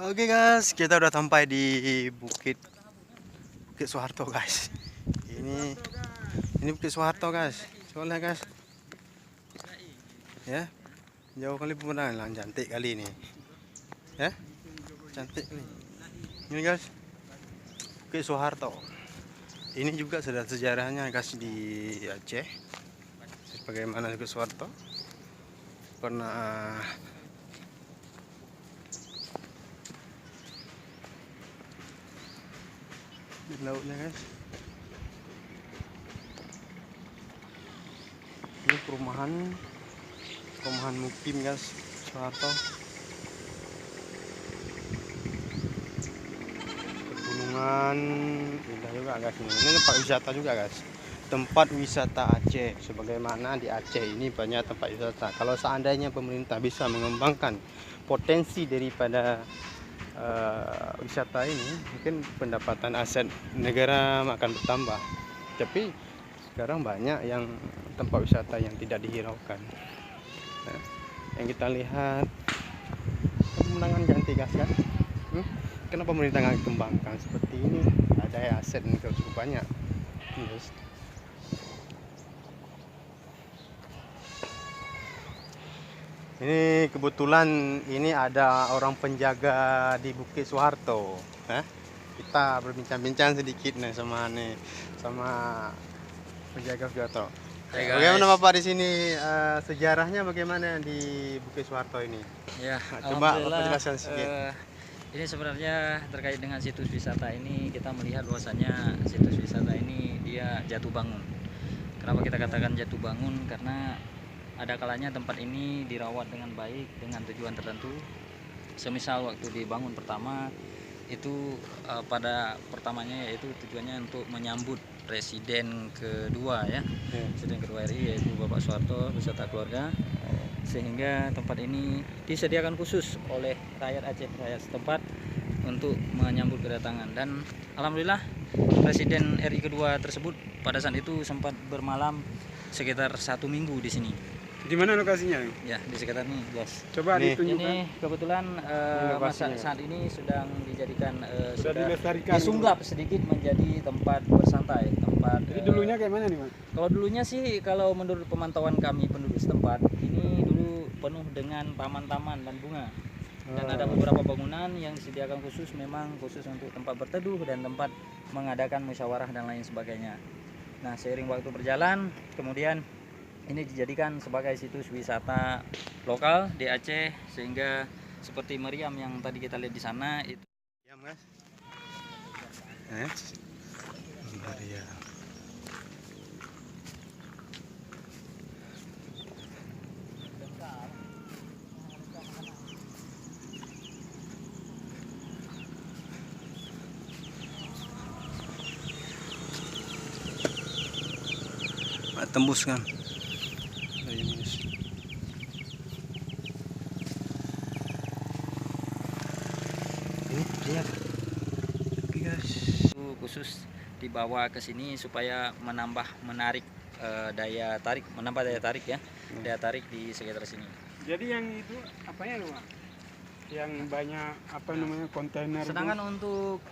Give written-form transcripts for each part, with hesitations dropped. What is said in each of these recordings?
Oke guys, kita udah sampai di Bukit Bukit Soeharto guys. Ini Bukit Soeharto guys. Soalnya guys, ya jauh kali pemandangan, cantik kali ini. Ya, cantik kali. Ini guys, Bukit Soeharto. Ini juga sudah sejarahnya guys di Aceh. Bagaimana Bukit Soeharto pernah di lautnya guys. Ini perumahan mukim guys, Soeharto. Pegunungan indah juga guys ini. Ini tempat wisata juga guys. Tempat wisata Aceh. Sebagaimana di Aceh ini banyak tempat wisata. Kalau seandainya pemerintah bisa mengembangkan potensi daripada wisata ini, mungkin pendapatan aset negara akan bertambah. Tapi sekarang banyak yang tempat wisata yang tidak dihiraukan. Nah, yang kita lihat pemandangan cantik guys kan. Kenapa pemerintah nggak kembangkan seperti ini? Ada aset negara cukup banyak. Yes. Ini kebetulan ini ada orang penjaga di Bukit Soeharto. Kita berbincang-bincang sedikit nih sama penjaga Soeharto. Bagaimana Bapak di sini, sejarahnya bagaimana di Bukit Soeharto ini? Ya, Coba Bapak jelaskan sedikit. Ini sebenarnya terkait dengan situs wisata ini, kita melihat bahwasanya situs wisata ini dia jatuh bangun. Kenapa kita katakan jatuh bangun? Karena ada kalanya tempat ini dirawat dengan baik dengan tujuan tertentu. Semisal waktu dibangun pertama itu pada pertamanya yaitu tujuannya untuk menyambut presiden kedua ya. Presiden kedua RI yaitu Bapak Soeharto beserta keluarga, sehingga tempat ini disediakan khusus oleh rakyat Aceh, rakyat setempat untuk menyambut kedatangan. Dan alhamdulillah presiden RI kedua tersebut pada saat itu sempat bermalam sekitar 1 minggu di sini. Di mana lokasinya? Ya, di sekitar ini, guys. Coba ditunjukkan. Ini kebetulan saat ini sedang dijadikan sudah dilestarikan. Disunggap sedikit menjadi tempat bersantai, tempat. Jadi dulunya kayak mana nih, Mas? Kalau dulunya sih, kalau menurut pemantauan kami penduduk setempat, ini dulu penuh dengan taman-taman dan bunga. Dan ada beberapa bangunan yang disediakan khusus untuk tempat berteduh dan tempat mengadakan musyawarah dan lain sebagainya. Nah, seiring waktu berjalan, kemudian ini dijadikan sebagai situs wisata lokal di Aceh, sehingga seperti meriam yang tadi kita lihat di sana itu. Ya, Mas. Meriam. Tembus kan. Ini lihat guys, Khusus dibawa ke sini supaya menarik daya tarik ya, daya tarik di sekitar sini. Jadi yang itu apanya loh, Pak? Yang banyak namanya kontainer. Sedangkan untuk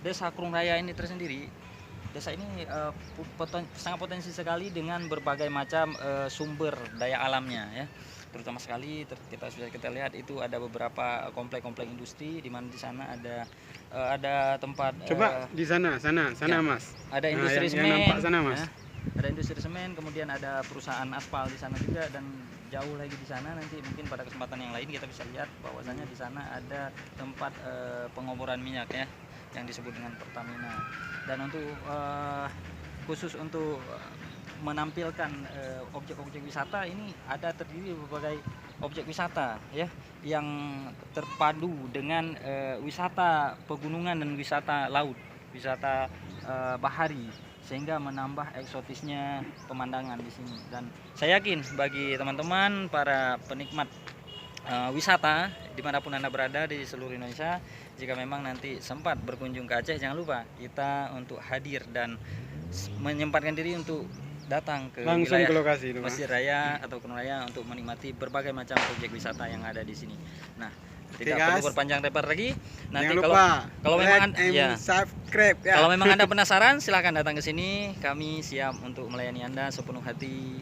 Desa Krung Raya ini tersendiri, desa ini sangat potensi sekali dengan berbagai macam sumber daya alamnya ya. Terutama sekali kita lihat itu ada beberapa komplek-komplek industri, di mana di sana ada tempat. Coba di sana ya, Mas. Ada industri semen. Yang nampak sana, Mas. Ya, ada industri semen, kemudian ada perusahaan aspal di sana juga, dan jauh lagi di sana nanti mungkin pada kesempatan yang lain kita bisa lihat bahwasanya di sana ada tempat pengoboran minyak ya, yang disebut dengan Pertamina. Dan untuk khusus untuk menampilkan objek-objek wisata ini ada terdiri berbagai objek wisata ya, yang terpadu dengan wisata pegunungan dan wisata laut, wisata bahari, sehingga menambah eksotisnya pemandangan di sini. Dan saya yakin bagi teman-teman para penikmat wisata dimanapun Anda berada di seluruh Indonesia, jika memang nanti sempat berkunjung ke Aceh, jangan lupa kita untuk hadir dan menyempatkan diri untuk datang ke langsung wilayah ke lokasi itu, Mesir Raya atau Krung Raya untuk menikmati berbagai macam objek wisata yang ada di sini. Nah, Tidak Oke, perlu guys. berpanjang lebar lagi. Nanti Jangan kalau lupa kalau memang like and ya, subscribe ya. kalau memang Anda penasaran, silahkan datang ke sini. Kami siap untuk melayani Anda sepenuh hati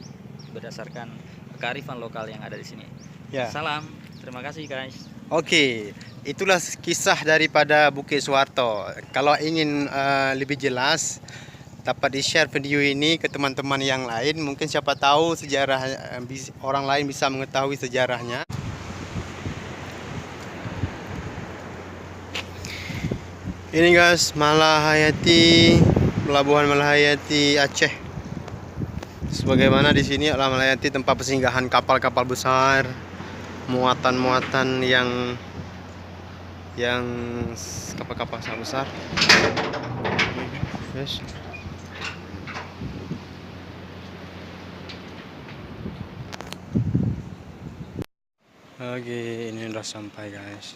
berdasarkan kearifan lokal yang ada di sini. Ya. Salam, terima kasih guys. Oke, itulah kisah daripada Bukit Suharto. Kalau ingin lebih jelas, dapat di-share video ini ke teman-teman yang lain. Mungkin siapa tahu sejarah orang lain bisa mengetahui sejarahnya. Ini guys, Malahayati, Pelabuhan Malahayati Aceh. Sebagaimana di sini adalah Malahayati tempat persinggahan kapal-kapal besar, muatan-muatan yang kapal-kapal sangat besar. Yes. Oke, ini udah sampai guys.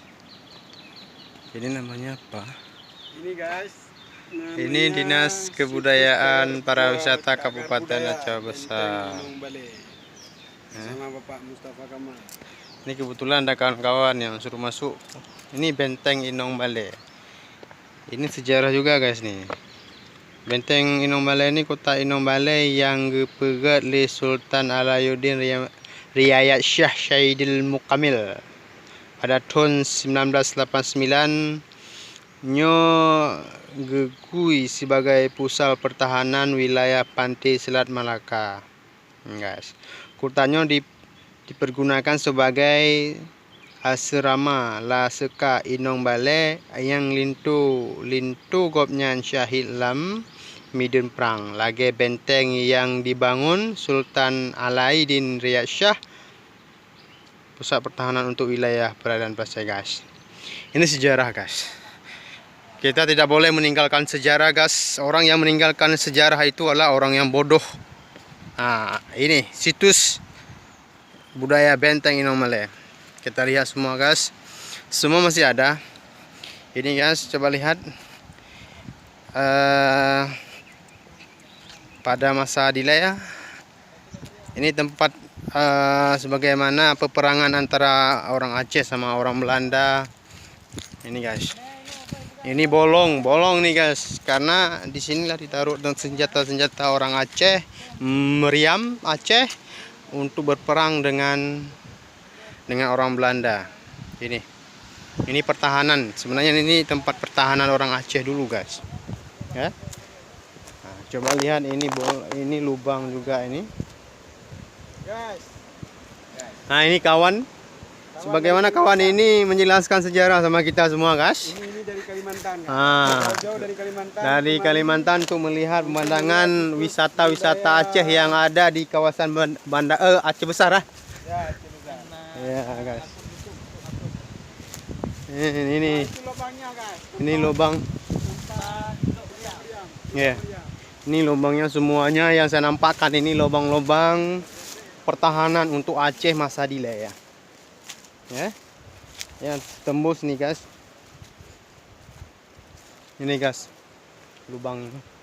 Ini namanya apa? Ini guys. Ini Dinas Kebudayaan Pariwisata Kabupaten Aceh Besar. Sama Bapak Mustafa Kamal. Ini kebetulan ada kawan-kawan yang suruh masuk. Ini Benteng Inong Balai. Ini sejarah juga guys nih. Benteng Inong Balai ini kota Inong Balai yang dipegat oleh Sultan Alauddin Riayat Shah Syahidil Mukamil pada tahun 1989. Nyo gegui sebagai pusat pertahanan wilayah pantai Selat Malaka. Guys, kotanya dipergunakan sebagai asrama La Seka Inong Balai yang lintu gopnyan Syahid Lam Midun Perang. Lagi benteng yang dibangun Sultan Alauddin Riayat Shah, pusat pertahanan untuk wilayah perairan Pasai guys. Ini sejarah guys. Kita tidak boleh meninggalkan sejarah guys. Orang yang meninggalkan sejarah itu adalah orang yang bodoh. Nah, ini situs budaya Benteng Inong Balai. Kita lihat semua guys. Semua masih ada. Ini guys, coba lihat. Pada masa delay ya. Ini tempat sebagaimana peperangan antara orang Aceh sama orang Belanda. Ini guys. Ini bolong nih guys, karena di sinilah ditaruh senjata-senjata orang Aceh, meriam Aceh untuk berperang dengan orang Belanda. Ini pertahanan. Sebenarnya ini tempat pertahanan orang Aceh dulu guys. Ya. Nah, coba lihat ini lubang juga ini. Nah, ini kawan. Sebagaimana kawan ini menjelaskan sejarah sama kita semua guys. Ini dari Kalimantan. Jauh dari Kalimantan. Dari Kalimantan untuk melihat pemandangan wisata-wisata Aceh yang ada di kawasan Aceh Besar. Ya, Aceh Besar. Ya guys. Ini lubangnya guys. Ini lubang. Ya. Ini lubangnya semuanya yang saya nampakkan ini lubang-lubang pertahanan untuk Aceh masa delay ya. Yang tembus nih guys. Ini guys, lubang ini.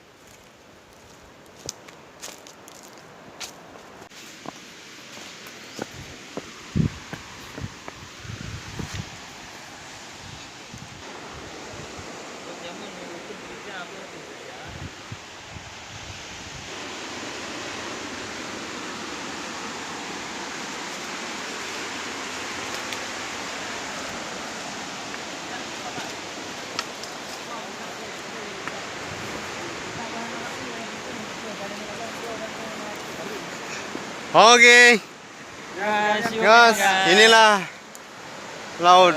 Oke. Guys, inilah laut.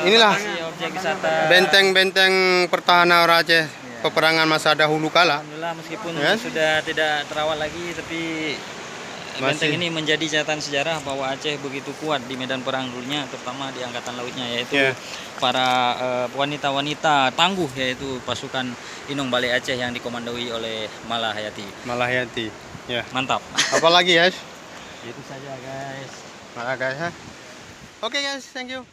Inilah objek wisata benteng-benteng pertahanan orang Aceh peperangan masa dahulu kala. Alhamdulillah meskipun Ya. sudah tidak terawat lagi, tapi benteng ini menjadi catatan sejarah bahwa Aceh begitu kuat di medan perang dulunya, terutama di angkatan lautnya, yaitu para wanita-wanita tangguh, yaitu pasukan Inong Balai Aceh yang dikomandoi oleh Malahayati. Ya. Mantap. Apalagi guys? Itu saja guys. Malah guys. Oke guys, thank you.